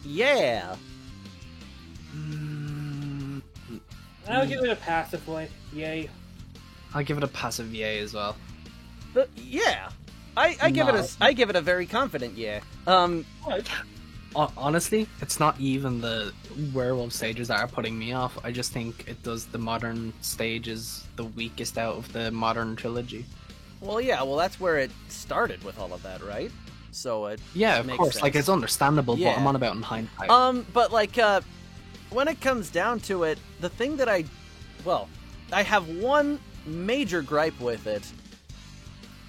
Yeah. I'll give it a passive way. Yay. I'll give it a passive yay as well. But yeah. I give it a very confident yeah. What? Honestly, it's not even the werewolf stages that are putting me off. I just think it does the modern stages the weakest out of the modern trilogy. Well, yeah. Well, that's where it started with all of that, right? So it Yeah, of makes course. sense. Like it's understandable, Yeah. but I'm on about in hindsight. But like, when it comes down to it, the thing that I have one major gripe with it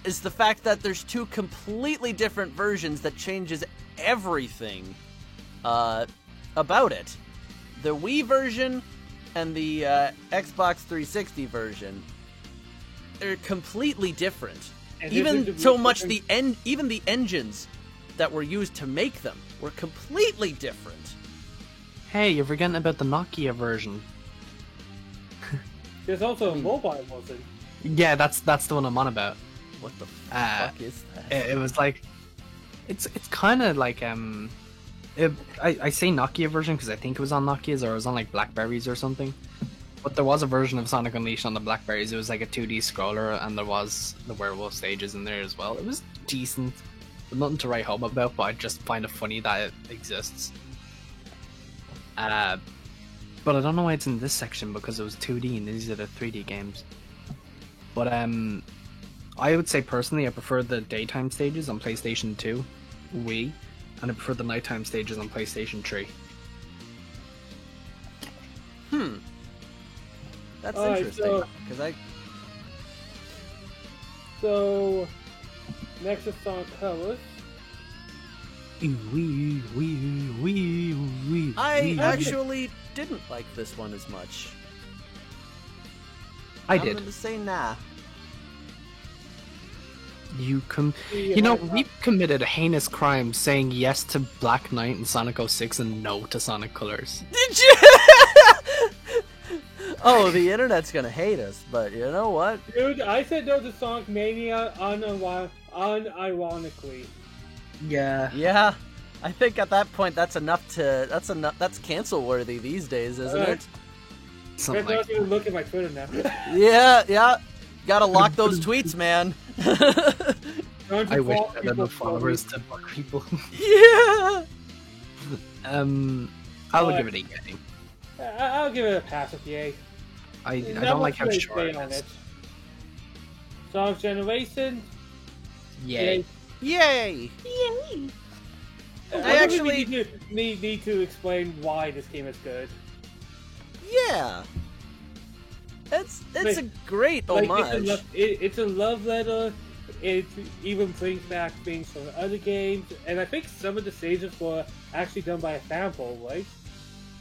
is the fact that there's 2 completely different versions that changes everything about it. The Wii version and the Xbox 360 version are completely different. And Even there's so much even the engines that were used to make them were completely different. Hey, you're forgetting about the Nokia version. There's also a mobile version. Yeah, that's the one I'm on about. What the fuck is that? It was like, it's kind of like I say Nokia version because I think it was on Nokia's or it was on like Blackberries or something. But there was a version of Sonic Unleashed on the Blackberries. It was like a 2D scroller, and there was the werewolf stages in there as well. It was decent, but nothing to write home about. But I just find it funny that it exists. But I don't know why it's in this section because it was 2D and these are the 3D games. But I would say personally, I prefer the daytime stages on PlayStation 2, Wii, and I prefer the nighttime stages on PlayStation 3. That's interesting. So, next is Sonic Colors. I actually didn't like this one as much. I I'm did. gonna say nah. You know, we've committed a heinous crime saying yes to Black Knight and Sonic 06 and no to Sonic Colors. Did you? Oh, the internet's gonna hate us, but you know what? Dude, I said no to Sonic Mania unironically. Yeah. Yeah, I think at that point that's cancel worthy these days, isn't it? Something I'm like not even look at my Twitter now. Yeah. Gotta lock those tweets, man. I wish I had enough followers to block people. Yeah. I'll give it a yay. I'll give it a pass with yay. I don't like how short it is. Sonic Generation. Yay. Yay. I actually need to explain why this game is good. Yeah. It's a great homage. It's a love letter. It even brings back things from other games, and I think some of the stages were actually done by a sample, right?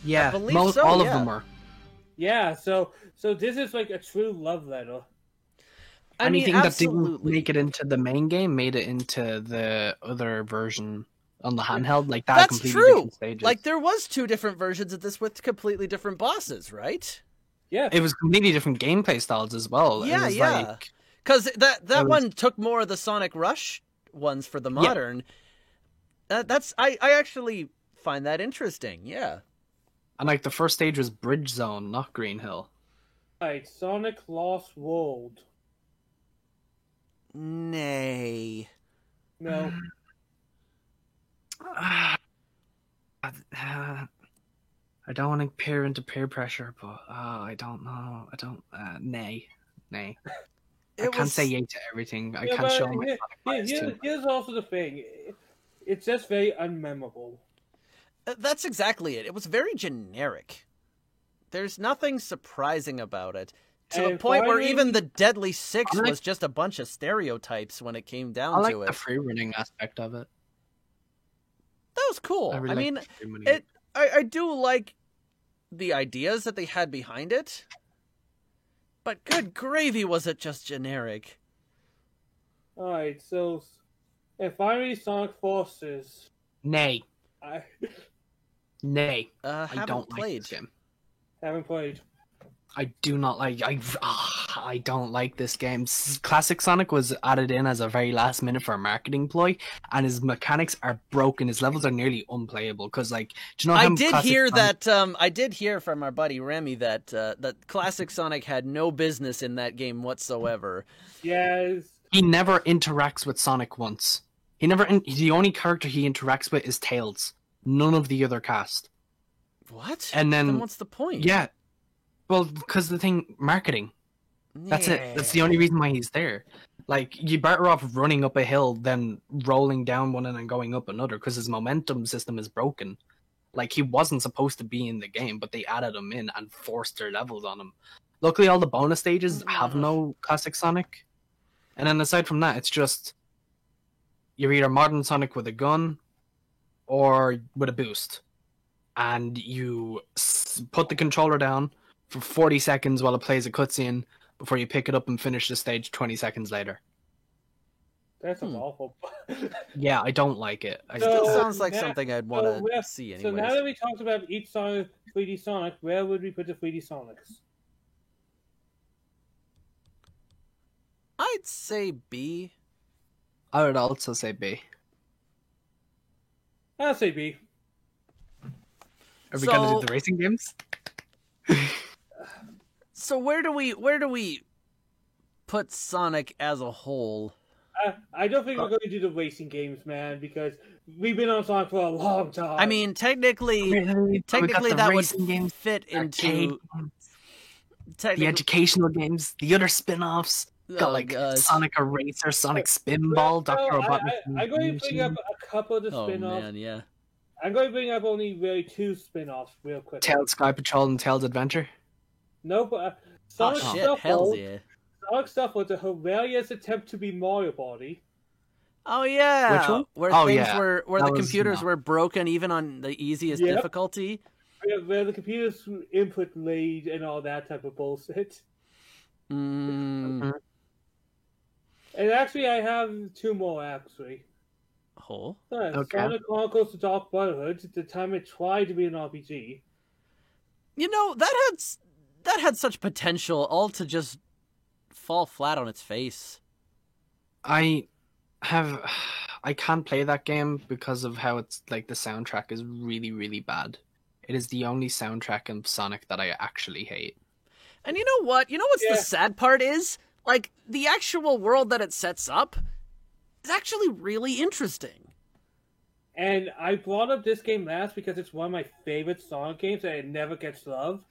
Yeah, so, all yeah. of them were. Yeah, so this is like a true love letter. Anything that didn't make it into the main game made it into the other version on the handheld, like that. That's completely true. Different stages. Like there was 2 different versions of this with completely different bosses, right? Yeah, it was completely different gameplay styles as well. Yeah. Because that one took more of the Sonic Rush ones for the modern. Yeah. I actually find that interesting. Yeah. And like the first stage was Bridge Zone, not Green Hill. Right, Sonic Lost World. Nay. No. I don't want to peer into peer pressure, but I don't know. I don't. Nay. I can't say yay to everything. I can't show my bias too much. Here's also the thing. It's just very unmemorable. That's exactly it. It was very generic. There's nothing surprising about it. To the point where even the Deadly Six was just a bunch of stereotypes when it came down to it. I like the free running aspect of it. That was cool. I mean, I do like the ideas that they had behind it. But good gravy, was it just generic? Alright, so... And finally, Sonic Forces. Nay. Nay. I don't like this game. Haven't played. I do not like. I don't like this game. Classic Sonic was added in as a very last minute for a marketing ploy, and his mechanics are broken. His levels are nearly unplayable because, like, do you know? I did hear that. I did hear from our buddy Remy that that Classic Sonic had no business in that game whatsoever. Yes. He never interacts with Sonic once. He never. The only character he interacts with is Tails. None of the other cast. What? And then what's the point? Yeah. Well, because the thing, marketing. That's it. That's the only reason why he's there. Like, you're better off running up a hill than rolling down one and then going up another, because his momentum system is broken. Like, he wasn't supposed to be in the game, but they added him in and forced their levels on him. Luckily, all the bonus stages have no Classic Sonic. And then aside from that, it's just... You're either modern Sonic with a gun, or with a boost. And you put the controller down for 40 seconds while it plays a cutscene before you pick it up and finish the stage 20 seconds later. That's awful. Yeah, I don't like it. It still sounds like something I'd want to see anyways. So now that we talked about each Sonic, 3D Sonic, where would we put the 3D Sonics? I'd say B. I would also say B. I'll say B. Are we gonna do the racing games? So where do we put Sonic as a whole? I don't think we're going to do the racing games, man, because we've been on Sonic for a long time. I mean, technically that would games, fit into the educational games, the other spin-offs. Got like Sonic Eraser, Sonic Spinball, Dr. Robotnik. I'm going to bring up a couple of the spin-offs. Oh man, yeah. I'm going to bring up only really 2 spin-offs real quick. Tails Sky Patrol and Tails Adventure. No, but Sonic Sonic Stuff was a hilarious attempt to be Mario Party. Oh yeah, which one? Where the computers were broken even on the easiest difficulty. Where the computers input lead and all that type of bullshit. Mm. And actually, I have 2 more actually. Oh. Okay. Sonic Chronicles: The Dark Brotherhood. The time it tried to be an RPG. You know, that had such potential, all to just fall flat on its face. I can't play that game because of how it's like the soundtrack is really, really bad. It is the only soundtrack in Sonic that I actually hate. And you know what? You know what's the sad part is? Like, the actual world that it sets up is actually really interesting. And I brought up this game last because it's one of my favorite Sonic games and it never gets love.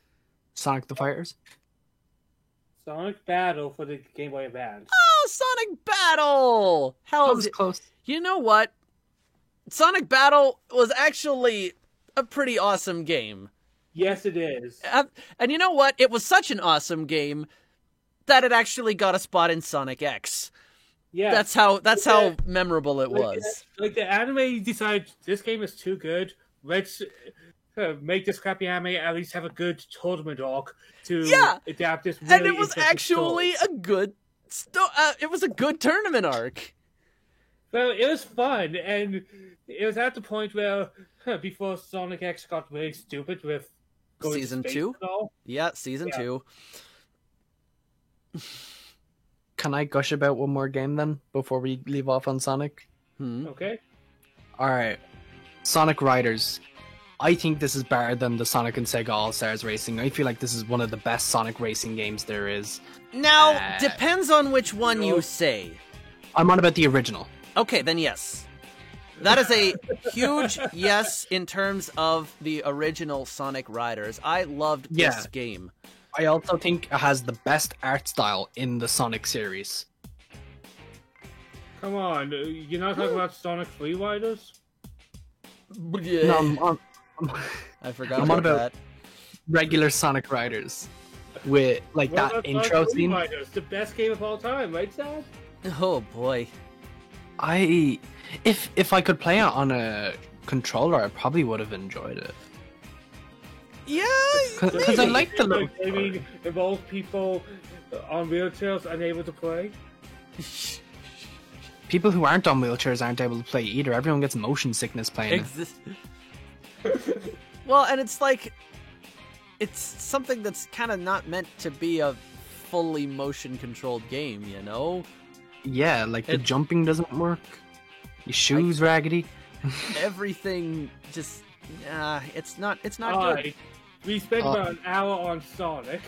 Sonic the Fighters? Sonic Battle for the Game Boy Advance. Oh, Sonic Battle! That was close. You know what? Sonic Battle was actually a pretty awesome game. Yes, it is. And you know what? It was such an awesome game that it actually got a spot in Sonic X. Yeah, that's how memorable it was. Like the anime decided this game is too good. Let's make this crappy anime at least have a good tournament arc to adapt this. Really and it was actually a good. It was a good tournament arc. Well, it was fun, and it was at the point where before Sonic X got really stupid with Season 2. Yeah, Season 2. Can I gush about one more game then before we leave off on Sonic? Okay. Alright. Sonic Riders. I think this is better than the Sonic and Sega All-Stars Racing. I feel like this is one of the best Sonic racing games there is. Now, depends on which one you say. I'm on about the original. Okay, then yes. That is a huge yes in terms of the original Sonic Riders. I loved this game. I also think it has the best art style in the Sonic series. Come on, you're not talking about Sonic Free Riders? Yeah. No, I forgot I'm on about that. Regular Sonic Riders with like that intro scene. Riders, the best game of all time, right, Sad? Oh boy. If I could play it on a controller, I probably would have enjoyed it. Yeah, because I like the look. I mean, involve people on wheelchairs unable to play. People who aren't on wheelchairs aren't able to play either. Everyone gets motion sickness playing it. Well, and it's like, it's something that's kind of not meant to be a fully motion controlled game, you know? Yeah, like the jumping doesn't work. Your shoes raggedy. Everything just, it's not good. We spent about an hour on Sonic.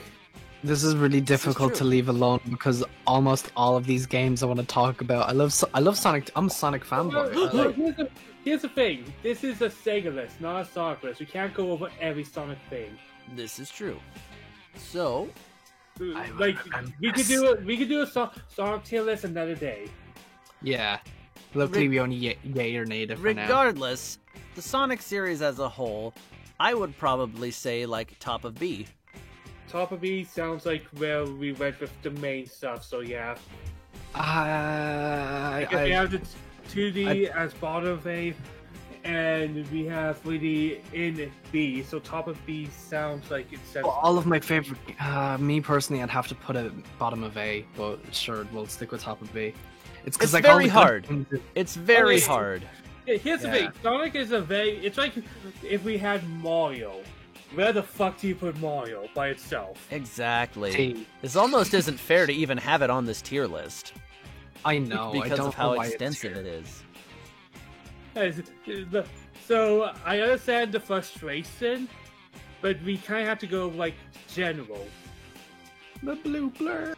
This is really difficult to leave alone because almost all of these games I want to talk about. I love Sonic. I'm a Sonic fanboy. Here's the thing. This is a Sega list, not a Sonic list. We can't go over every Sonic thing. This is true. So, like we could do a Sonic tier list another day. Yeah. Luckily, we only yay or native for now. Regardless, the Sonic series as a whole, I would probably say like top of B. Top of B sounds like where we went with the main stuff. So yeah. We have the 2D as bottom of A, and we have 3D in B. So top of B sounds like it says. Well, all of my favorite. Me personally, I'd have to put it bottom of A, but sure, we'll stick with top of B. It's like very hard. It's very hard. Here's the thing. Sonic is it's like if we had Mario. Where the fuck do you put Mario by itself? Exactly. This almost isn't fair to even have it on this tier list. I know. because I don't of how know why extensive it is. So I understand the frustration, but we kind of have to go like general. The blue blur.